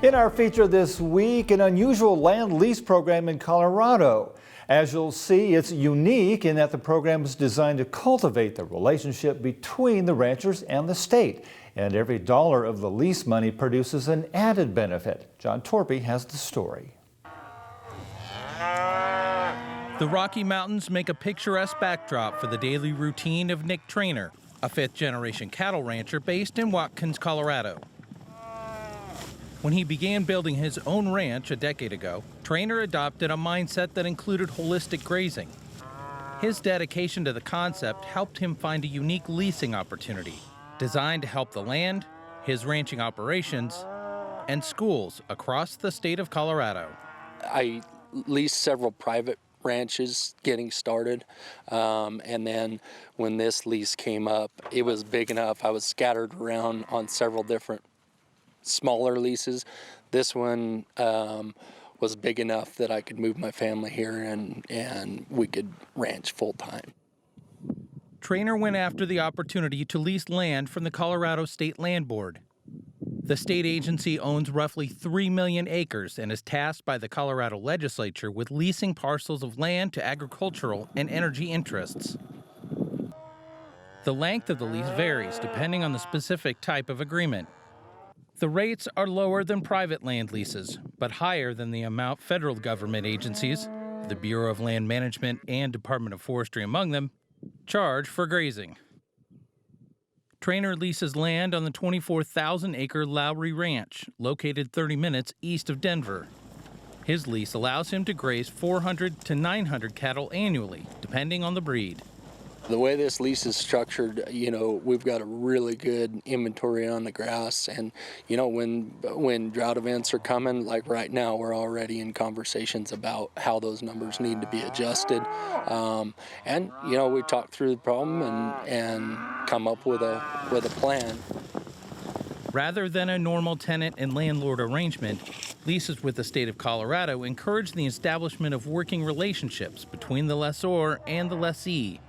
In our feature this week, an unusual land lease program in Colorado. As you'll see, it's unique in that the program is designed to cultivate the relationship between the ranchers and the state. And every dollar of the lease money produces an added benefit. John Torpy has the story. The Rocky Mountains make a picturesque backdrop for the daily routine of Nick Trainer, a fifth-generation cattle rancher based in Watkins, Colorado. When he began building his own ranch a decade ago, Trainer adopted a mindset that included holistic grazing. His dedication to the concept helped him find a unique leasing opportunity designed to help the land, his ranching operations, and schools across the state of Colorado. I leased several private ranches getting started, and then when this lease came up, it was big enough. I was scattered around on several different smaller leases. This one was big enough that I could move my family here and we could ranch full time. Trainer went after the opportunity to lease land from the Colorado State Land Board. The state agency owns roughly 3 million acres and is tasked by the Colorado legislature with leasing parcels of land to agricultural and energy interests. The length of the lease varies depending on the specific type of agreement. The rates are lower than private land leases, but higher than the amount federal government agencies, the Bureau of Land Management and Department of Forestry among them, charge for grazing. Trainer leases land on the 24,000-acre Lowry Ranch, located 30 minutes east of Denver. His lease allows him to graze 400 to 900 cattle annually, depending on the breed. The way this lease is structured, we've got a really good inventory on the grass, and when drought events are coming, like right now, we're already in conversations about how those numbers need to be adjusted. We talk through the problem and come up with a plan. Rather than a normal tenant and landlord arrangement, leases with the state of Colorado encourage the establishment of working relationships between the lessor and the lessee.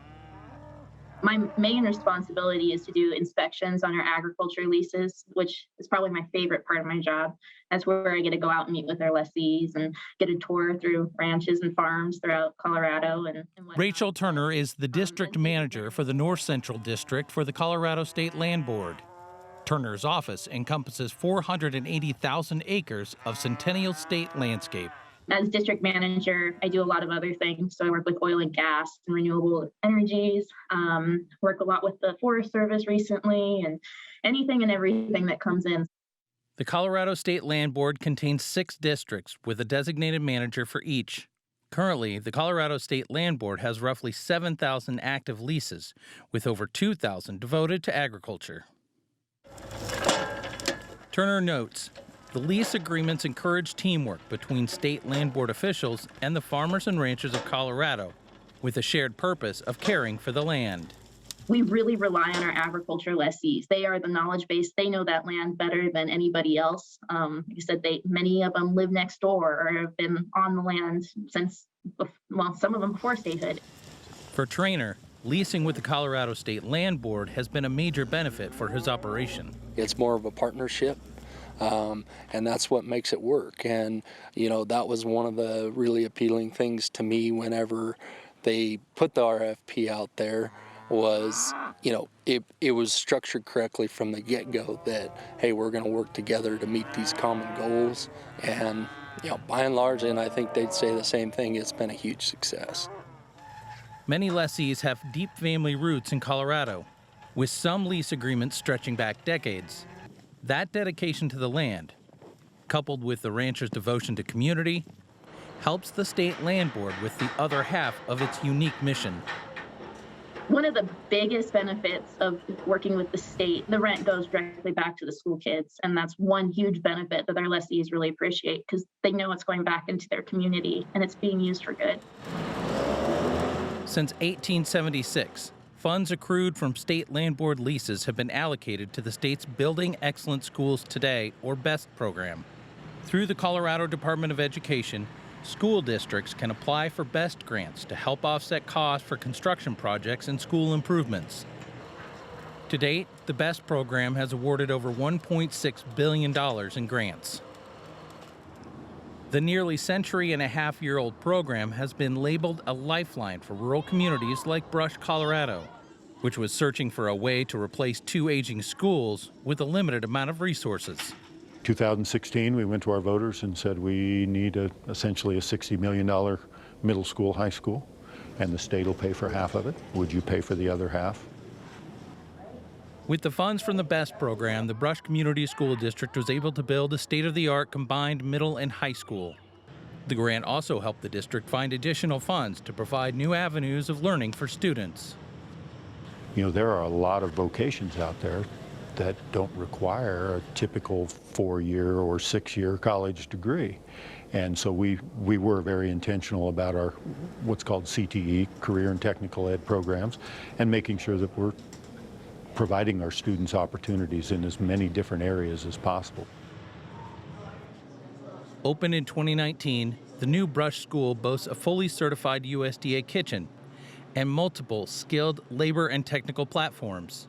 My main responsibility is to do inspections on our agriculture leases, which is probably my favorite part of my job. That's where I get to go out and meet with our lessees and get a tour through ranches and farms throughout Colorado. And Rachel Turner is the district manager for the North Central District for the Colorado State Land Board. Turner's office encompasses 480,000 acres of Centennial State landscape. As district manager, I do a lot of other things. So I work with oil and gas and renewable energies, work a lot with the Forest Service recently, and anything and everything that comes in. The Colorado State Land Board contains 6 districts with a designated manager for each. Currently, the Colorado State Land Board has roughly 7,000 active leases, with over 2,000 devoted to agriculture. Turner notes, the lease agreements encourage teamwork between state land board officials and the farmers and ranchers of Colorado, with a shared purpose of caring for the land. We really rely on our agriculture lessees. They are the knowledge base. They know that land better than anybody else. Like I said, many of them live next door or have been on the land since, some of them before statehood. For Trainer, leasing with the Colorado State Land Board has been a major benefit for his operation. It's more of a partnership. And that's what makes it work. And, that was one of the really appealing things to me whenever they put the RFP out there was, it was structured correctly from the get-go that, hey, we're going to work together to meet these common goals. And, by and large, and I think they'd say the same thing, it's been a huge success. Many lessees have deep family roots in Colorado, with some lease agreements stretching back decades. That dedication to the land, coupled with the rancher's devotion to community, helps the State Land Board with the other half of its unique mission. One of the biggest benefits of working with the state, the rent goes directly back to the school kids. And that's one huge benefit that our lessees really appreciate because they know it's going back into their community and it's being used for good. Since 1876, funds accrued from state land board leases have been allocated to the state's Building Excellent Schools Today, or BEST program. Through the Colorado Department of Education, school districts can apply for BEST grants to help offset costs for construction projects and school improvements. To date, the BEST program has awarded over $1.6 billion in grants. The nearly century-and-a-half-year-old program has been labeled a lifeline for rural communities like Brush, Colorado, which was searching for a way to replace 2 aging schools with a limited amount of resources. 2016, we went to our voters and said we need essentially a $60 million middle school, high school, and the state will pay for half of it. Would you pay for the other half? With the funds from the BEST program, the Brush Community School District was able to build a state-of-the-art combined middle and high school. The grant also helped the district find additional funds to provide new avenues of learning for students. You know, there are a lot of vocations out there that don't require a typical 4-year or 6-year college degree. And so we were very intentional about our what's called CTE, career and technical ed programs, and making sure that we're providing our students opportunities in as many different areas as possible. Opened in 2019, the new Brush School boasts a fully certified USDA kitchen and multiple skilled labor and technical platforms.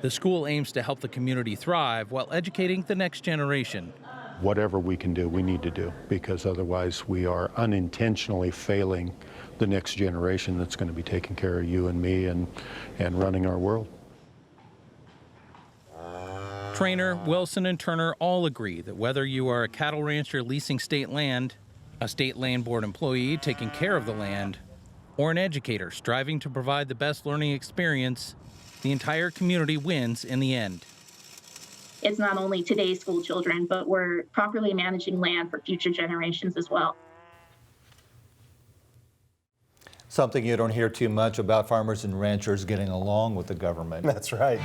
The school aims to help the community thrive while educating the next generation. Whatever we can do, we need to do, because otherwise we are unintentionally failing the next generation that's going to be taking care of you and me and running our world. Trainer, Wilson, and Turner all agree that whether you are a cattle rancher leasing state land, a state land board employee taking care of the land, or an educator striving to provide the best learning experience, the entire community wins in the end. It's not only today's school children, but we're properly managing land for future generations as well. Something you don't hear too much about: farmers and ranchers getting along with the government. That's right.